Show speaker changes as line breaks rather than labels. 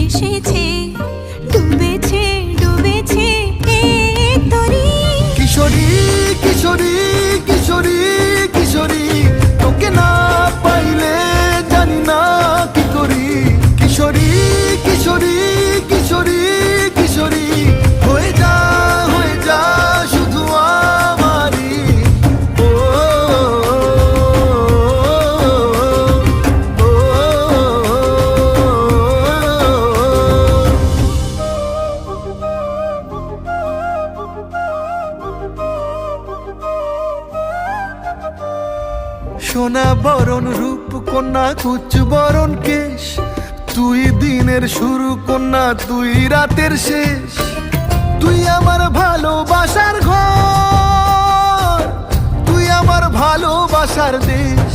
এসেছে, ডুবেছে ডুবেছে এই তরি।
কিশোরী কিশোরী কিশোরী কিশোরী, তোকে না পাইলে জানি না কি করি। কিশোরী কিশোরী কিশোরী কিশোরী, হয়ে যা শুধু আমারই। ও সোনা বরণ রূপ কন্যা, কুচ বরণ কেশ, তুই দিনের শুরু কন্যা, তুই রাতের শেষ। তুই আমার ভালোবাসার ঘর, তুই আমার ভালোবাসার দেশ।